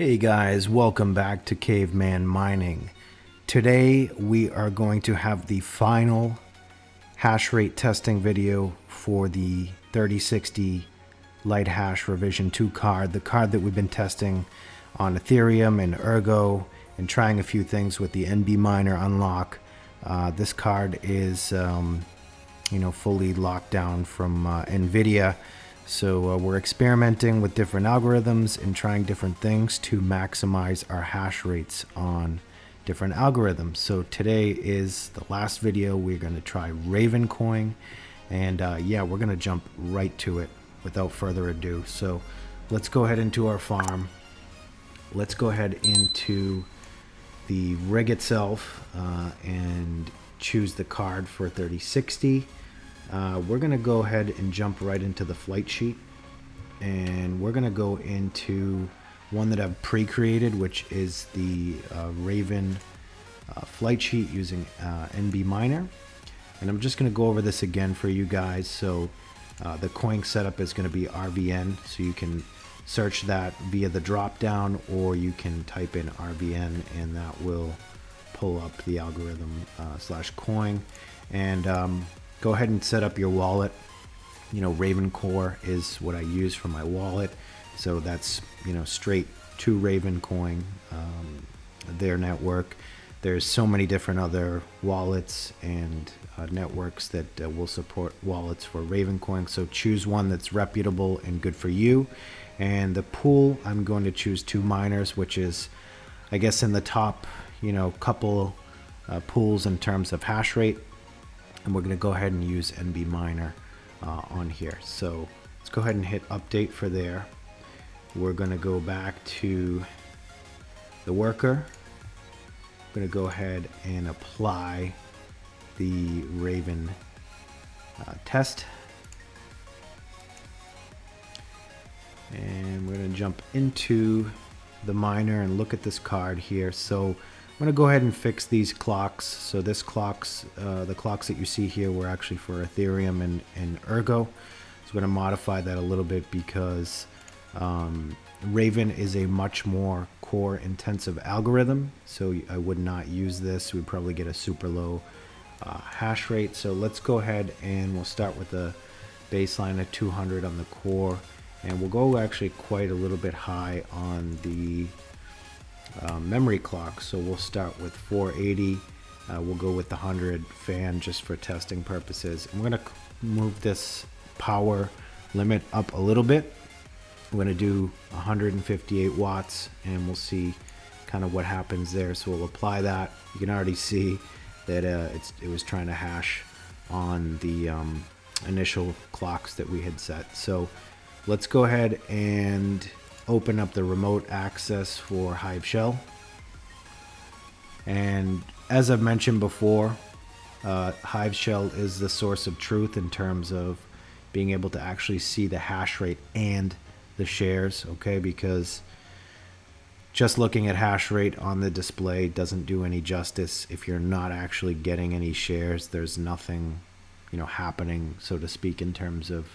Hey guys, welcome back to Caveman Mining. Today we are going to have the final hash rate testing video for the 3060 Lighthash Revision 2 card, the card that we've been testing on Ethereum and ERGO and trying a few things with the NBminer unlock. This card is fully locked down from NVIDIA. So we're experimenting with different algorithms and trying different things to maximize our hash rates on different algorithms. So today is the last video. We're going to try Ravencoin, and yeah, we're going to jump right to it without further ado. So let's go ahead into our farm. Let's go ahead into the rig itself and choose the card for 3060. We're going to go ahead and jump right into the flight sheet, and we're going to go into one that I've pre-created, which is the Raven flight sheet using NBminer. And I'm just going to go over this again for you guys. So the coin setup is going to be RVN, so you can search that via the drop down, or you can type in RVN and that will pull up the algorithm slash coin. And go ahead and set up your wallet. Ravencoin is what I use for my wallet. So that's, straight to Ravencoin, their network. There's so many different other wallets and networks that will support wallets for Ravencoin. So choose one that's reputable and good for you. And the pool, I'm going to choose 2 miners, which is, I guess, in the top, couple pools in terms of hash rate. And we're going to go ahead and use NBminer on here. So let's go ahead and hit update for there. We're going to go back to the worker. I'm going to go ahead and apply the Raven test. And we're going to jump into the miner and look at this card here. So I'm going to go ahead and fix these clocks. So this clocks, the clocks that you see here were actually for Ethereum and ERGO. So I'm going to modify that a little bit because Raven is a much more core intensive algorithm. So I would not use this. We'd probably get a super low hash rate. So let's go ahead and we'll start with a baseline of 200 on the core. And we'll go actually quite a little bit high on the memory clock. So we'll start with 480. We'll go with the 100 fan just for testing purposes. I'm going to move this power limit up a little bit. We're going to do 158 watts and we'll see kind of what happens there. So we'll apply that. You can already see that it was trying to hash on the initial clocks that we had set. So let's go ahead and open up the remote access for Hive Shell. And as I've mentioned before, Hive Shell is the source of truth in terms of being able to actually see the hash rate and the shares, okay? Because just looking at hash rate on the display doesn't do any justice. If you're not actually getting any shares, there's nothing, happening, so to speak, in terms of,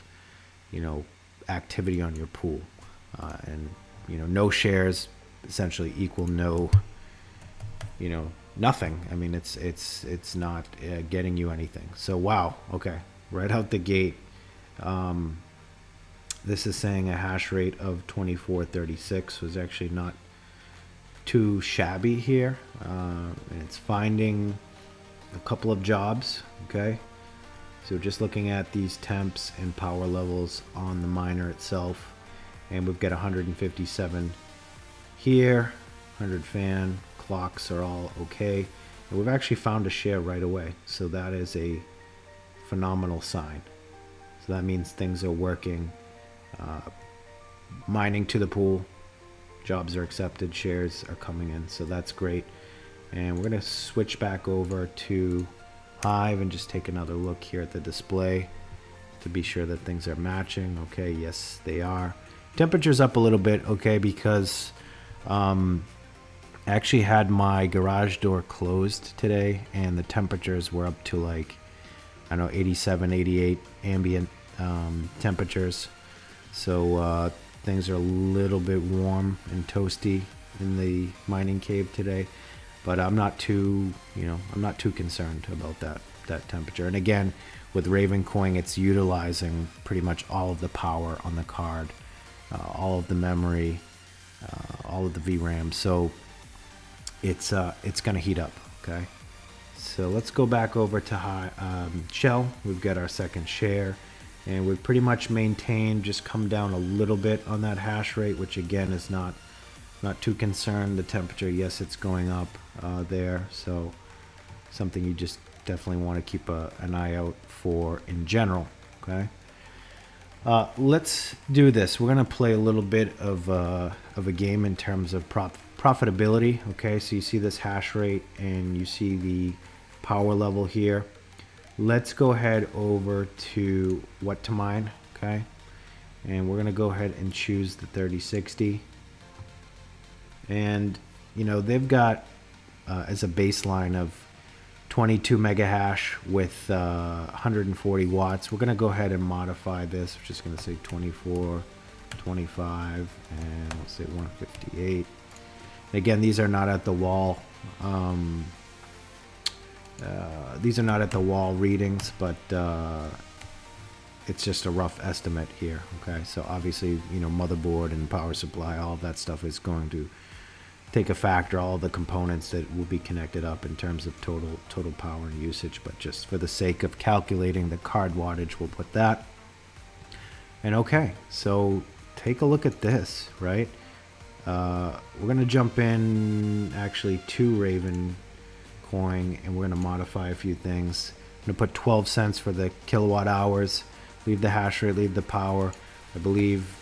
activity on your pool. And no shares essentially equal no, nothing. I mean, it's not getting you anything. So wow, okay, right out the gate, this is saying a hash rate of 2436 was actually not too shabby here, and it's finding a couple of jobs. Okay, so just looking at these temps and power levels on the miner itself. And we've got 157 here, 100 fan, clocks are all okay. And we've actually found a share right away. So that is a phenomenal sign. So that means things are working. Mining to the pool, jobs are accepted, shares are coming in. So that's great. And we're going to switch back over to Hive and just take another look here at the display to be sure that things are matching. Okay, yes, they are. Temperature's up a little bit, okay, because I actually had my garage door closed today and the temperatures were up to like, I don't know, 87, 88 ambient temperatures. So things are a little bit warm and toasty in the mining cave today, but I'm not too, I'm not too concerned about that temperature. And again, with Ravencoin, it's utilizing pretty much all of the power on the card, all of the memory, all of the VRAM. So it's going to heat up. Okay. So let's go back over to Shell. We've got our second share, and we've pretty much maintained, just come down a little bit on that hash rate, which again is not too concerned. The temperature, yes, it's going up there. So something you just definitely want to keep an eye out for in general. Okay. Let's do this. We're going to play a little bit of a game in terms of profitability. Okay. So you see this hash rate and you see the power level here. Let's go ahead over to what to mine. Okay. And we're going to go ahead and choose the 3060. And, they've got as a baseline of 22 mega hash with 140 watts. We're going to go ahead and modify this. We're just going to say 24, 25, and let's say 158. Again, these are not at the wall. These are not at the wall readings, but it's just a rough estimate here. Okay, so obviously, motherboard and power supply, all of that stuff is going to take a factor, all the components that will be connected up in terms of total power and usage. But just for the sake of calculating the card wattage, we'll put that. And okay, so take a look at this, right? We're going to jump in actually to Ravencoin, and we're going to modify a few things. I'm going to put 12 cents for the kilowatt hours, leave the hash rate, leave the power. I believe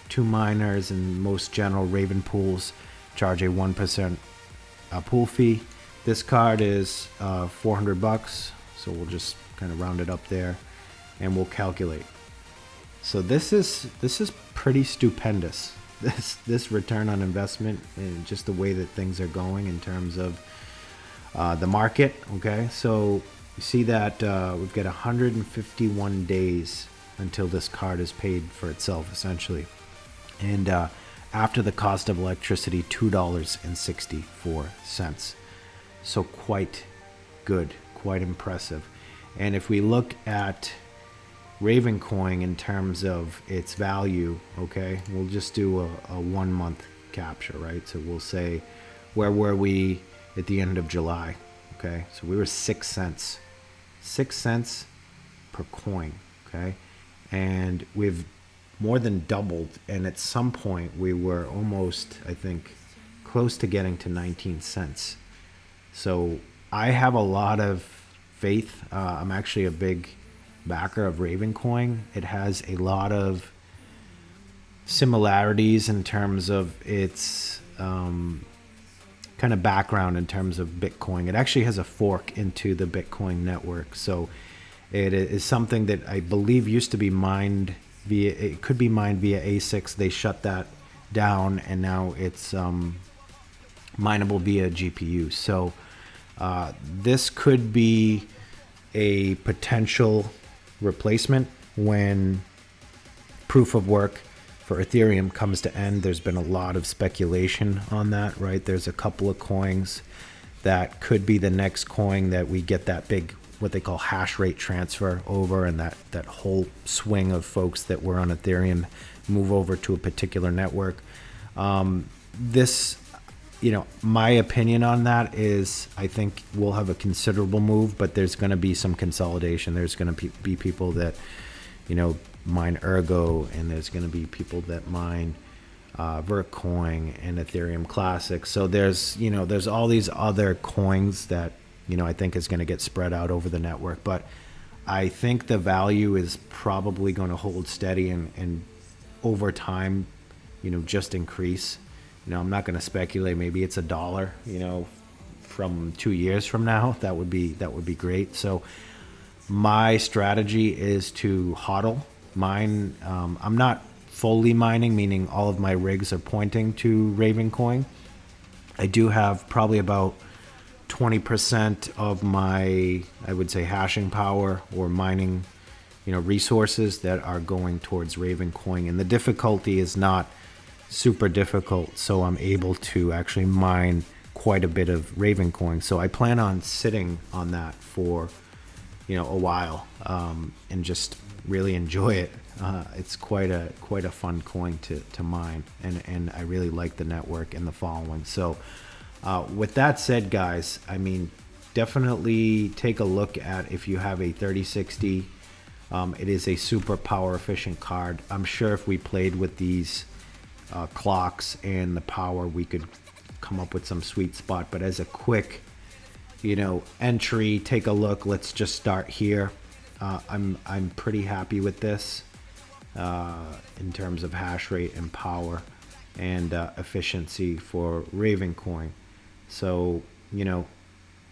2 miners and most general Raven pools charge a 1% pool fee. This card is $400, so we'll just kind of round it up there, and we'll calculate. So this is pretty stupendous. This return on investment and just the way that things are going in terms of the market. Okay, so you see that we've got 151 days until this card is paid for itself, essentially, and after the cost of electricity, $2.64. So quite good, quite impressive. And if we look at Ravencoin in terms of its value, okay, we'll just do a 1 month capture, right? So we'll say, where were we at the end of July? Okay, so we were 6 cents. 6 cents per coin, okay? And we've more than doubled, and at some point we were almost, I think, close to getting to 19 cents. So I have a lot of faith. I'm actually a big backer of Ravencoin. It has a lot of similarities in terms of its kind of background in terms of Bitcoin. It actually has a fork into the Bitcoin network. So it is something that I believe used to be mined via, it could be mined via ASICs. They shut that down, and now it's mineable via GPU. So this could be a potential replacement when proof of work for Ethereum comes to end. There's been a lot of speculation on that, right? There's a couple of coins that could be the next coin that we get that big, what they call hash rate transfer over, and that whole swing of folks that were on Ethereum move over to a particular network. This, my opinion on that is I think we'll have a considerable move, but there's going to be some consolidation. There's going to be people that, mine ERGO, and there's going to be people that mine Vertcoin and Ethereum Classic. So there's all these other coins that, I think is going to get spread out over the network. But I think the value is probably going to hold steady and over time, just increase. I'm not going to speculate. Maybe it's $1, from 2 years from now. That would be great. So my strategy is to hodl, mine. I'm not fully mining, meaning all of my rigs are pointing to Ravencoin. I do have probably about 20% of my, I would say, hashing power or mining, resources that are going towards Ravencoin. And the difficulty is not super difficult, so I'm able to actually mine quite a bit of Ravencoin. So I plan on sitting on that for, you know, a while, and just really enjoy it. It's quite a fun coin to mine, and I really like the network and the following. So with that said, guys, I mean, definitely take a look at if you have a 3060. It is a super power efficient card. I'm sure if we played with these clocks and the power, we could come up with some sweet spot. But as a quick, you know, entry, take a look. Let's just start here. I'm pretty happy with this in terms of hash rate and power and efficiency for Ravencoin. So, you know,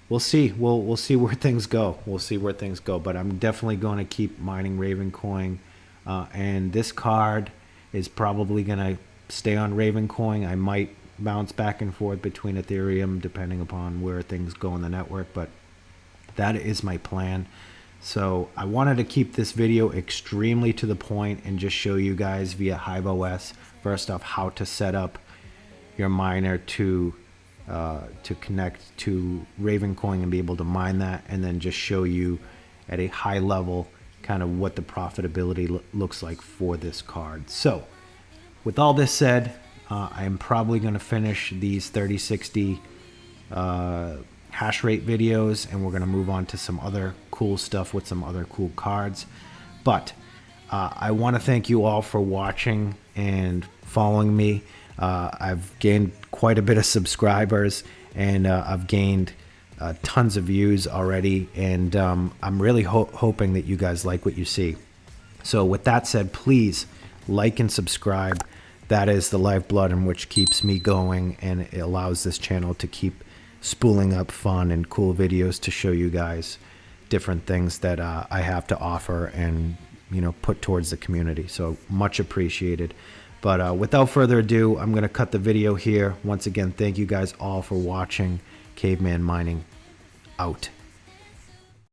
we'll see. We'll see where things go. We'll see where things go. But I'm definitely going to keep mining Ravencoin, and this card is probably going to stay on Ravencoin. I might bounce back and forth between Ethereum depending upon where things go in the network, but that is my plan. So I wanted to keep this video extremely to the point and just show you guys via HiveOS, first off, how to set up your miner to connect to Ravencoin and be able to mine that, and then just show you at a high level kind of what the profitability looks like for this card. So with all this said, I am probably going to finish these 3060 hash rate videos, and we're going to move on to some other cool stuff with some other cool cards. But I want to thank you all for watching and following me. I've gained quite a bit of subscribers, and I've gained tons of views already, and I'm really hoping that you guys like what you see. So with that said, please like and subscribe. That is the lifeblood in which keeps me going, and it allows this channel to keep spooling up fun and cool videos to show you guys different things that I have to offer and, you know, put towards the community. So much appreciated. But without further ado, I'm going to cut the video here. Once again, thank you guys all for watching. Caveman Mining out.